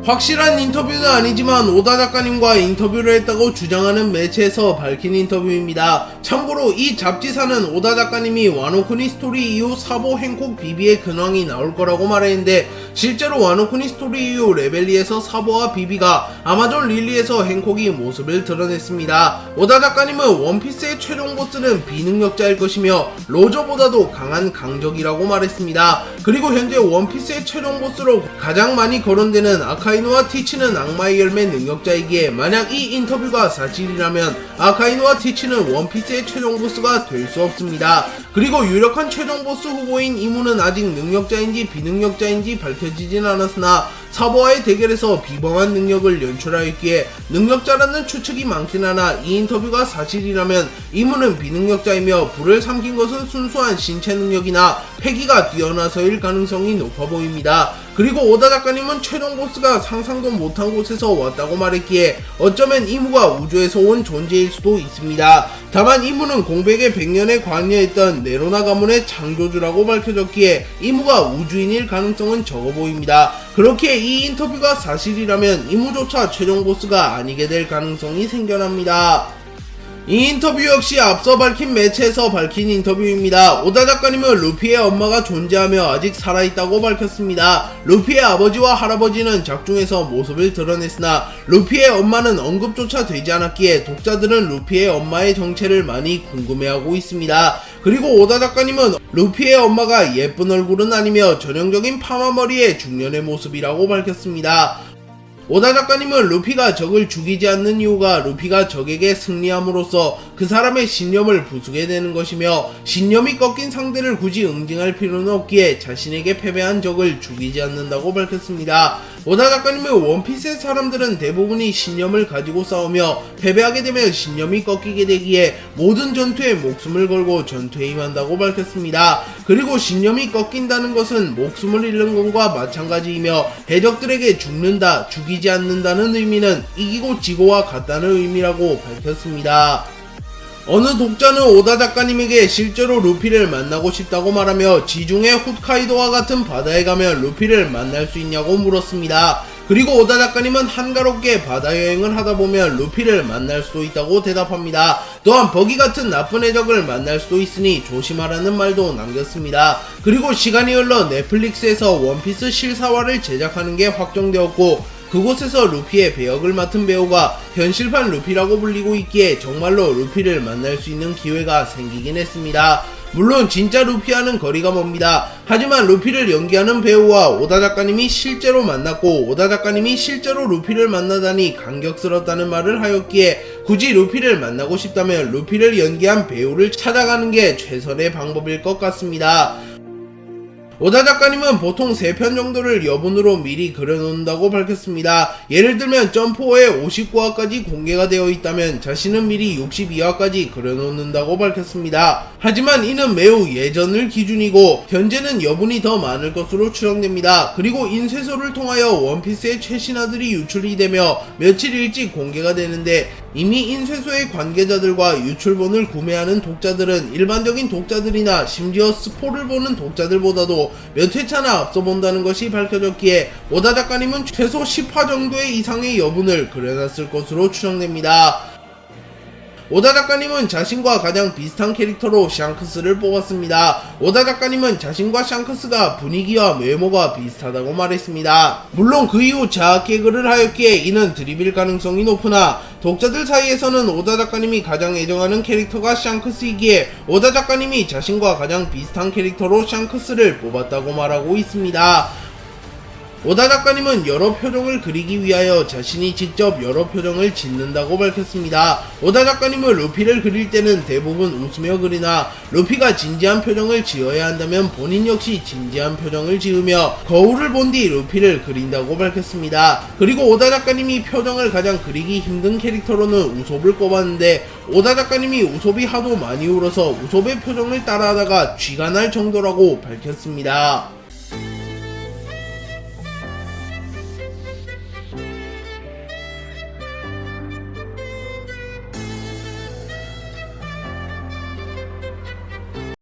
Speaker 1: 확실한 인터뷰는 아니지만 오다 작가님과 인터뷰를 했다고 주장하는 매체에서 밝힌 인터뷰입니다. 참고로 이 잡지사는 오다 작가님이 와노쿠니 스토리 이후 사보 행콕 비비의 근황이 나올 거라고 말했는데 실제로 와노쿠니 스토리 이후 레벨리에서 사보와 비비가 아마존 릴리에서 행콕이 모습을 드러냈습니다. 오다 작가님은 원피스의 최종 보스는 비능력자일 것이며 로저보다도 강한 강적이라고 말했습니다. 그리고 현재 원피스의 최종 보스로 가장 많이 거론되는 아카이누와 티치는 악마의 열매 능력자이기에 만약 이 인터뷰가 사실이라면 아카이누와 티치는 원피스의 최종 보스가 될 수 없습니다. 그리고 유력한 최종 보스 후보인 이무는 아직 능력자인지 비능력자인지 밝혀지진 않았으나 사보와의 대결에서 비범한 능력을 연출하였기에 능력자라는 추측이 많긴 하나 이 인터뷰가 사실이라면 이무는 비능력자이며 불을 삼킨 것은 순수한 신체 능력이나 패기가 뛰어나서일 가능성이 높아 보입니다. 그리고 오다 작가님은 최종 보스가 상상도 못한 곳에서 왔다고 말했기에 어쩌면 이무가 우주에서 온 존재일 수도 있습니다. 다만 이무는 공백의 100년에 관여했던 네로나 가문의 창조주라고 밝혀졌기에 이무가 우주인일 가능성은 적어 보입니다. 그렇게 이 인터뷰가 사실이라면 이무조차 최종 보스가 아니게 될 가능성이 생겨납니다. 이 인터뷰 역시 앞서 밝힌 매체에서 밝힌 인터뷰입니다. 오다 작가님은 루피의 엄마가 존재하며 아직 살아있다고 밝혔습니다. 루피의 아버지와 할아버지는 작중에서 모습을 드러냈으나 루피의 엄마는 언급조차 되지 않았기에 독자들은 루피의 엄마의 정체를 많이 궁금해하고 있습니다. 그리고 오다 작가님은 루피의 엄마가 예쁜 얼굴은 아니며 전형적인 파마머리의 중년의 모습이라고 밝혔습니다. 오다 작가님은 루피가 적을 죽이지 않는 이유가 루피가 적에게 승리함으로써 그 사람의 신념을 부수게 되는 것이며 신념이 꺾인 상대를 굳이 응징할 필요는 없기에 자신에게 패배한 적을 죽이지 않는다고 밝혔습니다. 오다 작가님의 원피스의 사람들은 대부분이 신념을 가지고 싸우며 패배하게 되면 신념이 꺾이게 되기에 모든 전투에 목숨을 걸고 전투에 임한다고 밝혔습니다. 그리고 신념이 꺾인다는 것은 목숨을 잃는 것과 마찬가지이며 해적들에게 죽는다, 죽이지 않는다는 의미는 이기고 지고와 같다는 의미라고 밝혔습니다. 어느 독자는 오다 작가님에게 실제로 루피를 만나고 싶다고 말하며 지중해 홋카이도와 같은 바다에 가면 루피를 만날 수 있냐고 물었습니다. 그리고 오다 작가님은 한가롭게 바다 여행을 하다 보면 루피를 만날 수도 있다고 대답합니다. 또한 버기 같은 나쁜 해적을 만날 수도 있으니 조심하라는 말도 남겼습니다. 그리고 시간이 흘러 넷플릭스에서 원피스 실사화를 제작하는 게 확정되었고 그곳에서 루피의 배역을 맡은 배우가 현실판 루피라고 불리고 있기에 정말로 루피를 만날 수 있는 기회가 생기긴 했습니다. 물론 진짜 루피와는 거리가 멉니다. 하지만 루피를 연기하는 배우와 오다 작가님이 실제로 만났고 오다 작가님이 실제로 루피를 만나다니 감격스럽다는 말을 하였기에 굳이 루피를 만나고 싶다면 루피를 연기한 배우를 찾아가는 게 최선의 방법일 것 같습니다. 오다 작가님은 보통 3편 정도를 여분으로 미리 그려놓는다고 밝혔습니다. 예를 들면 점프5에 59화까지 공개가 되어 있다면 자신은 미리 62화까지 그려놓는다고 밝혔습니다. 하지만 이는 매우 예전을 기준이고 현재는 여분이 더 많을 것으로 추정됩니다. 그리고 인쇄소를 통하여 원피스의 최신화들이 유출이 되며 며칠 일찍 공개가 되는데 이미 인쇄소의 관계자들과 유출본을 구매하는 독자들은 일반적인 독자들이나 심지어 스포를 보는 독자들보다도 몇 회차나 앞서 본다는 것이 밝혀졌기에 오다 작가님은 최소 10화 정도의 이상의 여분을 그려놨을 것으로 추정됩니다. 오다 작가님은 자신과 가장 비슷한 캐릭터로 샹크스를 뽑았습니다. 오다 작가님은 자신과 샹크스가 분위기와 외모가 비슷하다고 말했습니다. 물론 그 이후 자학 개그를 하였기에 이는 드립일 가능성이 높으나 독자들 사이에서는 오다 작가님이 가장 애정하는 캐릭터가 샹크스이기에 오다 작가님이 자신과 가장 비슷한 캐릭터로 샹크스를 뽑았다고 말하고 있습니다. 오다 작가님은 여러 표정을 그리기 위하여 자신이 직접 여러 표정을 짓는다고 밝혔습니다. 오다 작가님은 루피를 그릴 때는 대부분 웃으며 그리나 루피가 진지한 표정을 지어야 한다면 본인 역시 진지한 표정을 지으며 거울을 본 뒤 루피를 그린다고 밝혔습니다. 그리고 오다 작가님이 표정을 가장 그리기 힘든 캐릭터로는 우솝을 꼽았는데 오다 작가님이 우솝이 하도 많이 울어서 우솝의 표정을 따라하다가 쥐가 날 정도라고 밝혔습니다.